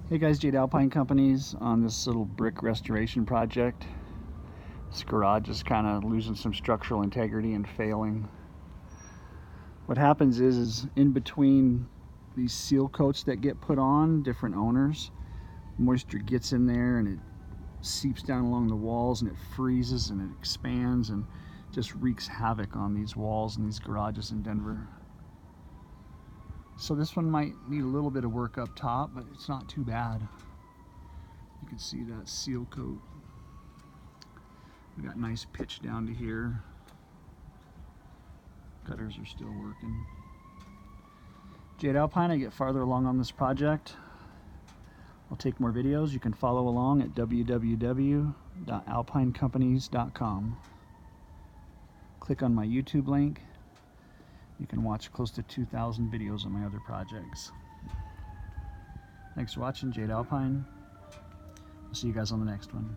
Hey guys, Jade Alpine Companies on this little brick restoration project. This garage is kind of losing some structural integrity and failing. What happens is in between these seal coats that get put on, different owners, moisture gets in there and it seeps down along the walls and it freezes and it expands and just wreaks havoc on these walls and these garages in Denver. So this one might need a little bit of work up top, but it's not too bad. You can see that seal coat. We got nice pitch down to here. Gutters are still working. Jade Alpine, I get farther along on this project. I'll take more videos. You can follow along at www.alpinecompanies.com. Click on my YouTube link. You can watch close to 2,000 videos on my other projects. Thanks for watching, Jade Alpine. I'll see you guys on the next one.